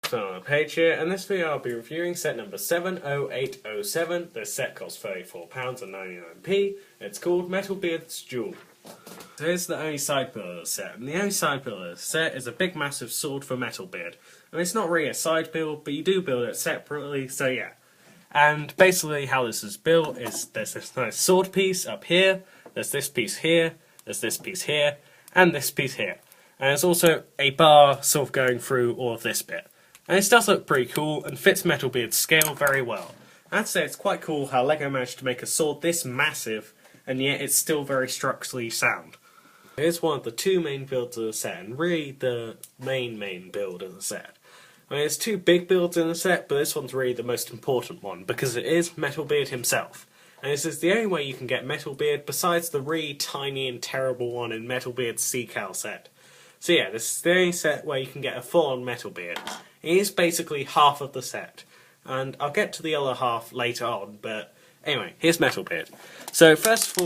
So on the page here, and this video I'll be reviewing set number 70807. This set costs £34.99. It's called Metalbeard's Duel. So here's the only side pillar of the set, and the only side pillar of the set is a big massive sword for Metalbeard. I mean, it's not really a side build, but you do build it separately, so yeah. And basically how this is built is there's this nice sword piece up here, there's this piece here, there's this piece here, and this piece here. And there's also a bar sort of going through all of this bit. And this does look pretty cool and fits Metalbeard's scale very well. I'd say it's quite cool how LEGO managed to make a sword this massive and yet it's still very structurally sound. Here's one of the two main builds of the set, and really the main build of the set. I mean, there's two big builds in the set, but this one's really the most important one because it is Metalbeard himself. And this is the only way you can get Metalbeard besides the really tiny and terrible one in Metalbeard's Seacal set. So yeah, this is the only set where you can get a full-on Metalbeard. It is basically half of the set, and I'll get to the other half later on, but anyway, here's Metalbeard. So first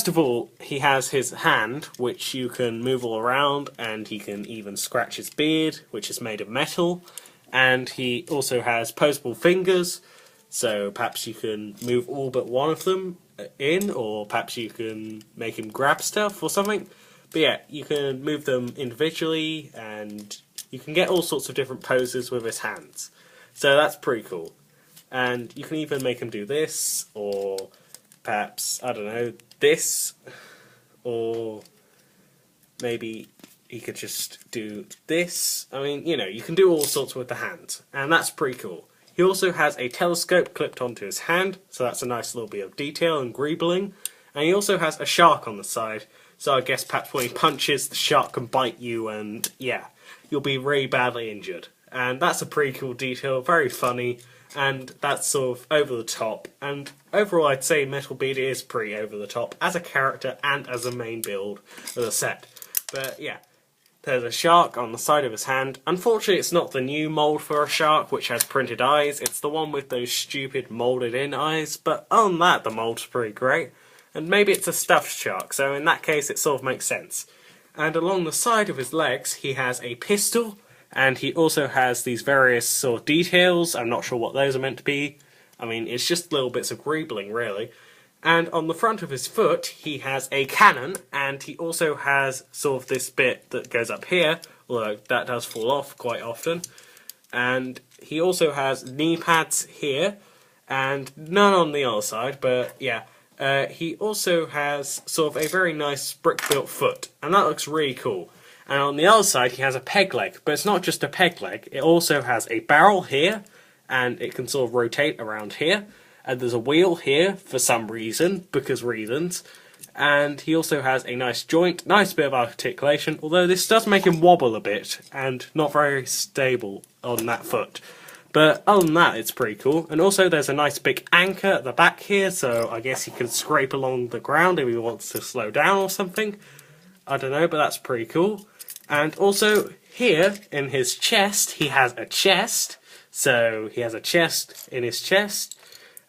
of all, he has his hand, which you can move all around, and he can even scratch his beard, which is made of metal, and he also has posable fingers, so perhaps you can move all but one of them in, or perhaps you can make him grab stuff or something. But yeah, you can move them individually, and you can get all sorts of different poses with his hands. So that's pretty cool. And you can even make him do this, or perhaps, I don't know, this, or maybe he could just do this. I mean, you know, you can do all sorts with the hands, and that's pretty cool. He also has a telescope clipped onto his hand, so that's a nice little bit of detail and greebling. And he also has a shark on the side, so I guess perhaps when he punches, the shark can bite you, and yeah, you'll be really badly injured. And that's a pretty cool detail, very funny, and that's sort of over the top. And overall, I'd say Metalbeard is pretty over the top as a character and as a main build of the set. But yeah, there's a shark on the side of his hand. Unfortunately, it's not the new mould for a shark, which has printed eyes. It's the one with those stupid moulded-in eyes. But other than that, the mould's pretty great. And maybe it's a stuffed shark, so in that case it sort of makes sense. And along the side of his legs he has a pistol, and he also has these various sort of details. I'm not sure what those are meant to be. I mean, it's just little bits of greebling, really. And on the front of his foot he has a cannon, and he also has sort of this bit that goes up here, although that does fall off quite often. And he also has knee pads here, and none on the other side, but yeah. He also has sort of a very nice brick-built foot, and that looks really cool. And on the other side he has a peg leg, but it's not just a peg leg, it also has a barrel here, and it can sort of rotate around here, and there's a wheel here for some reason, because reasons, and he also has a nice joint, nice bit of articulation, although this does make him wobble a bit, and not very stable on that foot. But other than that, it's pretty cool. And also there's a nice big anchor at the back here, so I guess he can scrape along the ground if he wants to slow down or something. I don't know, but that's pretty cool. And also here in his chest, he has a chest. So he has a chest in his chest.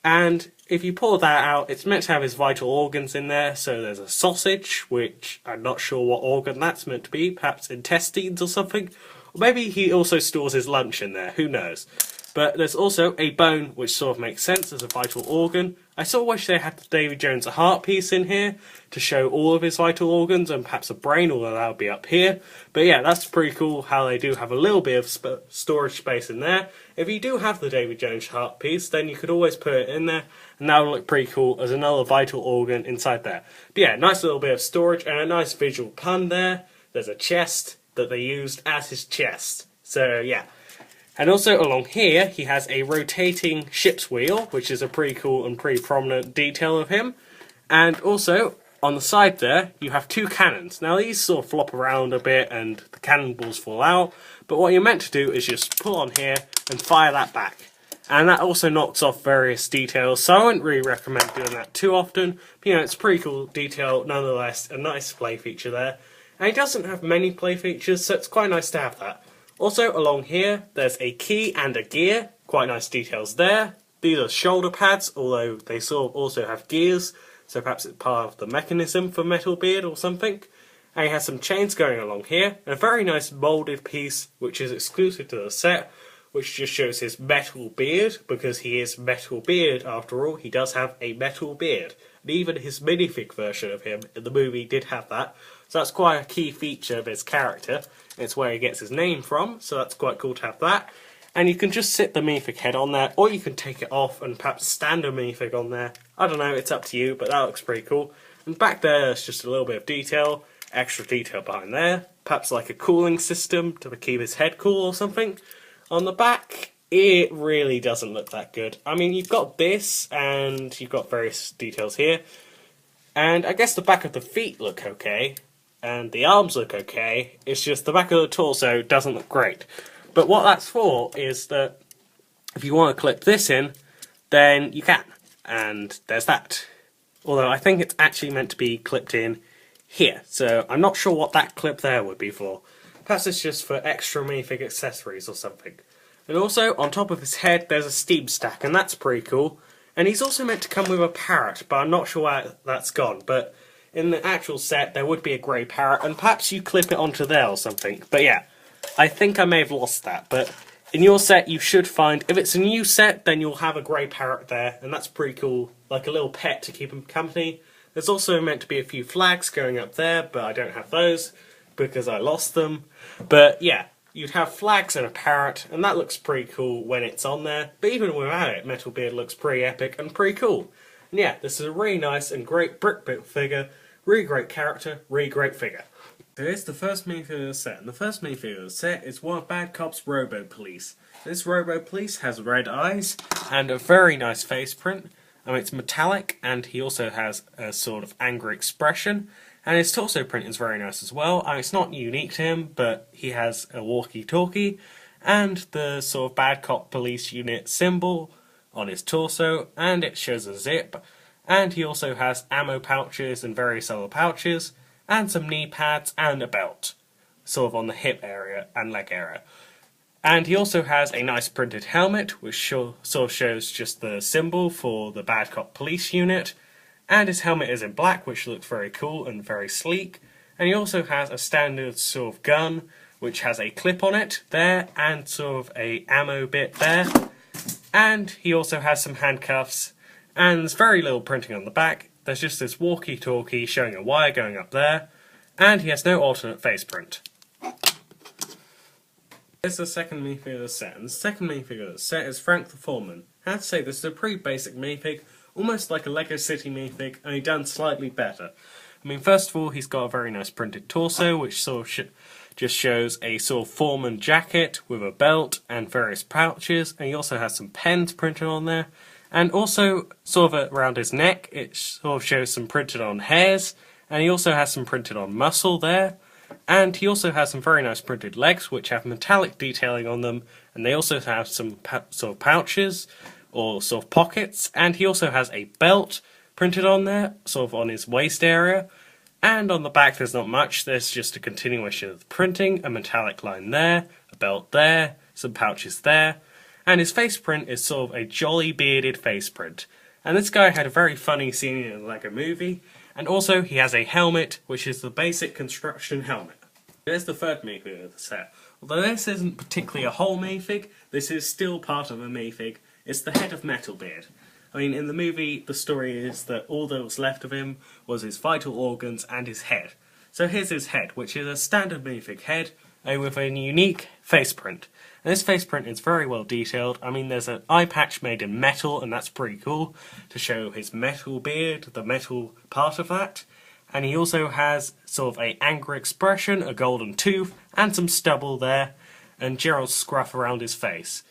And if you pull that out, it's meant to have his vital organs in there. So there's a sausage, which I'm not sure what organ that's meant to be. Perhaps intestines or something. Or maybe he also stores his lunch in there, who knows. But there's also a bone, which sort of makes sense as a vital organ. I sort of wish they had the Davy Jones heart piece in here to show all of his vital organs, and perhaps a brain, although that would be up here. But yeah, that's pretty cool how they do have a little bit of storage space in there. If you do have the Davy Jones heart piece, then you could always put it in there, and that would look pretty cool as another vital organ inside there. But yeah, nice little bit of storage, and a nice visual pun there. There's a chest that they used as his chest. So yeah. And also along here, he has a rotating ship's wheel, which is a pretty cool and pretty prominent detail of him. And also, on the side there, you have two cannons. Now these sort of flop around a bit and the cannonballs fall out, but what you're meant to do is just pull on here and fire that back. And that also knocks off various details, so I wouldn't really recommend doing that too often. But, you know, it's a pretty cool detail, nonetheless, a nice play feature there. And he doesn't have many play features, so it's quite nice to have that. Also, along here, there's a key and a gear. Quite nice details there. These are shoulder pads, although they sort of also have gears, so perhaps it's part of the mechanism for Metalbeard or something. And he has some chains going along here, and a very nice moulded piece which is exclusive to the set, which just shows his metal beard, because he is Metal Beard after all. He does have a metal beard. And even his minifig version of him in the movie did have that. So that's quite a key feature of his character. It's where he gets his name from, so that's quite cool to have that. And you can just sit the minifig head on there, or you can take it off and perhaps stand a minifig on there. I don't know, it's up to you, but that looks pretty cool. And back there's just a little bit of detail, extra detail behind there. Perhaps like a cooling system to keep his head cool or something. On the back, it really doesn't look that good. I mean, you've got this, and you've got various details here. And I guess the back of the feet look okay, and the arms look okay. It's just the back of the torso doesn't look great. But what that's for is that if you want to clip this in, then you can. And there's that. Although I think it's actually meant to be clipped in here. So I'm not sure what that clip there would be for. Perhaps it's just for extra minifig accessories or something. And also, on top of his head, there's a steam stack, and that's pretty cool. And he's also meant to come with a parrot, but I'm not sure where that's gone. But in the actual set, there would be a grey parrot, and perhaps you clip it onto there or something. But yeah, I think I may have lost that. But in your set, you should find, if it's a new set, then you'll have a grey parrot there, and that's pretty cool. Like a little pet to keep him company. There's also meant to be a few flags going up there, but I don't have those because I lost them. But yeah, you'd have flags and a parrot, and that looks pretty cool when it's on there. But even without it, Metal Beard looks pretty epic and pretty cool. And yeah, this is a really nice and great brick-built figure, really great character, really great figure. So here's the first minifigure of the set, and the first minifigure of the set is one of Bad Cop's Robo-Police. This Robo-Police has red eyes and a very nice face print. I mean, it's metallic, and he also has a sort of angry expression. And his torso print is very nice as well. I mean, it's not unique to him, but he has a walkie-talkie and the sort of Bad Cop Police Unit symbol on his torso, and it shows a zip. And he also has ammo pouches and various other pouches, and some knee pads and a belt, sort of on the hip area and leg area. And he also has a nice printed helmet, which sort of shows just the symbol for the Bad Cop Police Unit. And his helmet is in black, which looks very cool and very sleek. And he also has a standard sort of gun, which has a clip on it there, and sort of a ammo bit there. And he also has some handcuffs, and there's very little printing on the back. There's just this walkie-talkie showing a wire going up there, and he has no alternate face print. Here's the second minifigure of the set, and the second minifigure of the set is Frank the Foreman. I have to say, this is a pretty basic minifig, almost like a Lego City minifig, only done slightly better. I mean, first of all, he's got a very nice printed torso, which sort of just shows a sort of foreman jacket with a belt and various pouches, and he also has some pens printed on there. And also, sort of around his neck, it sort of shows some printed on hairs, and he also has some printed on muscle there. And he also has some very nice printed legs, which have metallic detailing on them, and they also have some sort of pouches, or sort of pockets, and he also has a belt printed on there, sort of on his waist area. And on the back there's not much, there's just a continuation of the printing, a metallic line there, a belt there, some pouches there. And his face print is sort of a jolly bearded face print. And this guy had a very funny scene in a Lego movie. And also he has a helmet, which is the basic construction helmet. There's the third minifig of the set. Although this isn't particularly a whole minifig, this is still part of a minifig. It's the head of Metal Beard. I mean, in the movie, the story is that all that was left of him was his vital organs and his head. So here's his head, which is a standard minifig head, with a unique face print. And this face print is very well detailed. I mean, there's an eye patch made in metal, and that's pretty cool, to show his metal beard, the metal part of that. And he also has sort of an angry expression, a golden tooth, and some stubble there, and Gerald's scruff around his face.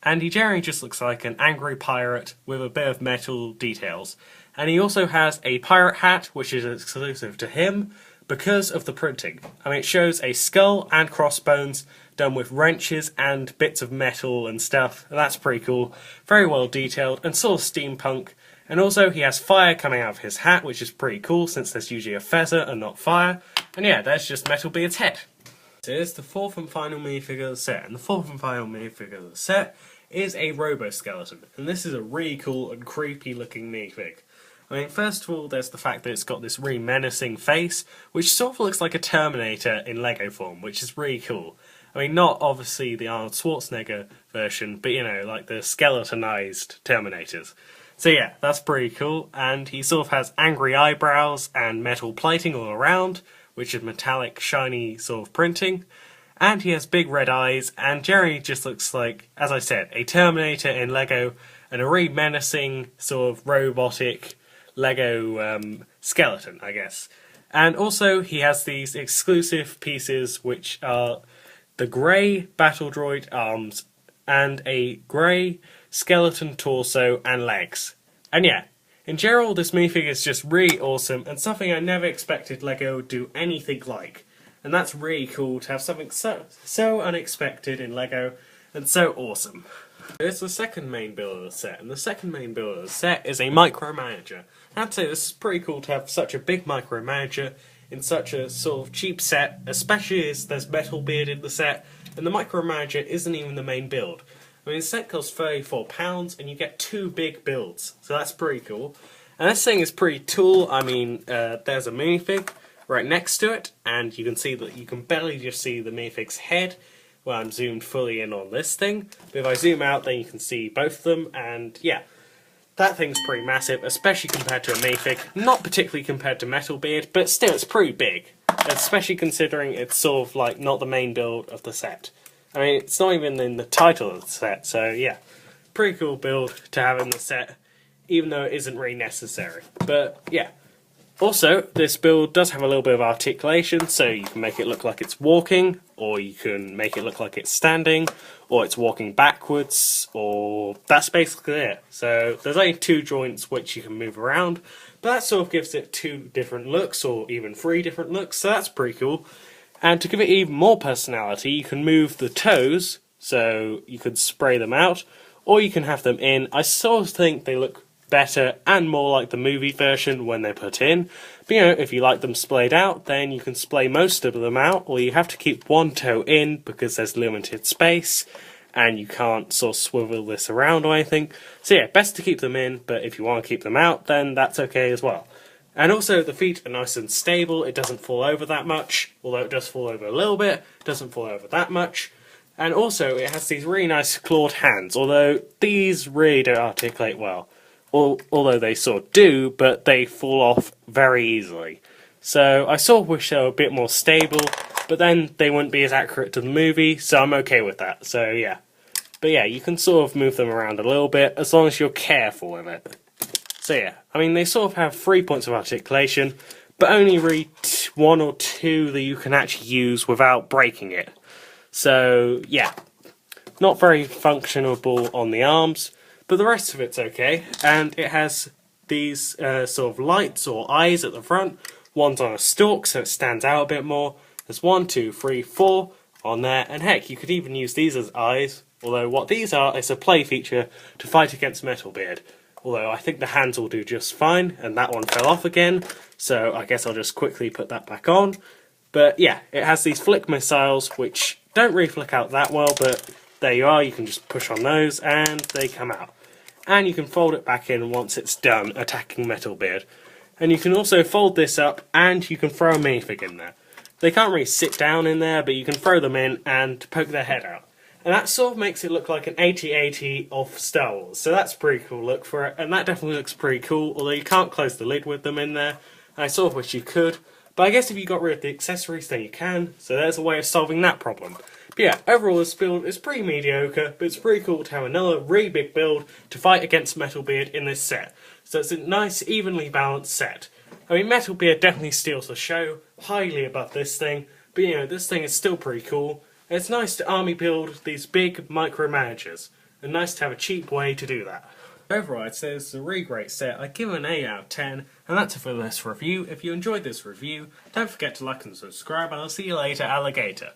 And he generally just looks like an angry pirate with a bit of metal details. And he also has a pirate hat, which is exclusive to him, because of the printing. I mean, it shows a skull and crossbones done with wrenches and bits of metal and stuff. And that's pretty cool. Very well detailed and sort of steampunk. And also he has fire coming out of his hat, which is pretty cool since there's usually a feather and not fire. And yeah, there's just Metal Beard's head. So here's the fourth and final minifigure of the set. And the fourth and final minifigure of the set is a Robo-Skeleton. And this is a really cool and creepy looking minifig. I mean, first of all, there's the fact that it's got this really menacing face, which sort of looks like a Terminator in Lego form, which is really cool. I mean, not obviously the Arnold Schwarzenegger version, but you know, like the skeletonized Terminators. So yeah, that's pretty cool, and he sort of has angry eyebrows and metal plating all around, which is metallic, shiny sort of printing. And he has big red eyes, and Jerry just looks like, as I said, a Terminator in Lego, and a really menacing, sort of robotic Lego skeleton, I guess. And also, he has these exclusive pieces, which are the grey battle droid arms, and a grey skeleton torso and legs. And yeah, in general, this minifigure is just really awesome, and something I never expected Lego would do anything like. And that's really cool to have something so unexpected in Lego, and so awesome. It's the second main build of the set, and the second main build of the set is a micromanager. I'd say this is pretty cool to have such a big micromanager in such a sort of cheap set, especially as there's Metal Beard in the set, and the micromanager isn't even the main build. I mean, the set costs £34, and you get 2 big builds, so that's pretty cool. And this thing is pretty cool. I mean, there's a minifig right next to it, and you can see that you can barely just see the minifig's head. Well, I'm zoomed fully in on this thing, but if I zoom out, then you can see both of them, and yeah, that thing's pretty massive, especially compared to a minifig. Not particularly compared to Metal Beard, but still, it's pretty big, especially considering it's sort of like not the main build of the set. I mean, it's not even in the title of the set, so yeah, pretty cool build to have in the set, even though it isn't really necessary. But yeah. Also, this build does have a little bit of articulation, so you can make it look like it's walking, or you can make it look like it's standing, or it's walking backwards, or that's basically it. So there's only 2 joints which you can move around, but that sort of gives it 2 different looks, or even 3 different looks, so that's pretty cool. And to give it even more personality, you can move the toes, so you could spray them out, or you can have them in. I sort of think they look better and more like the movie version when they're put in. But you know, if you like them splayed out, then you can splay most of them out, or you have to keep one toe in because there's limited space and you can't sort of swivel this around or anything. So yeah, best to keep them in, but if you want to keep them out, then that's okay as well. And also, the feet are nice and stable. It doesn't fall over that much, although it does fall over a little bit. It doesn't fall over that much. And also, it has these really nice clawed hands, although these really don't articulate well. Although they sort of do, but they fall off very easily. So I sort of wish they were a bit more stable, but then they wouldn't be as accurate to the movie, so I'm okay with that. So yeah. But yeah, you can sort of move them around a little bit, as long as you're careful with it. So yeah, I mean, they sort of have 3 points of articulation, but only really 1 or 2 that you can actually use without breaking it. So yeah, not very functionable on the arms, but the rest of it's okay. And it has these sort of lights or eyes at the front. One's on a stalk, so it stands out a bit more. There's 1, 2, 3, 4 on there, and heck, you could even use these as eyes, although what these are is a play feature to fight against Metal Beard. Although I think the hands will do just fine, and that one fell off again, so I guess I'll just quickly put that back on. But yeah, it has these flick missiles, which don't really flick out that well, but there you are, you can just push on those, and they come out. And you can fold it back in once it's done attacking Metal Beard. And you can also fold this up, and you can throw a minifig in there. They can't really sit down in there, but you can throw them in and poke their head out. And that sort of makes it look like an 80-80 of Star Wars, so that's a pretty cool look for it, and that definitely looks pretty cool, although you can't close the lid with them in there. I sort of wish you could, but I guess if you got rid of the accessories then you can, so there's a way of solving that problem. But yeah, overall this build is pretty mediocre, but it's pretty cool to have another really big build to fight against Metal Beard in this set. So it's a nice, evenly balanced set. I mean, Metal Beard definitely steals the show, highly above this thing, but you know, this thing is still pretty cool. It's nice to army build these big micromanagers, and nice to have a cheap way to do that. Overall, I'd say this is a really great set. I'd give it an 8 out of 10, and that's it for this review. If you enjoyed this review, don't forget to like and subscribe, and I'll see you later, alligator.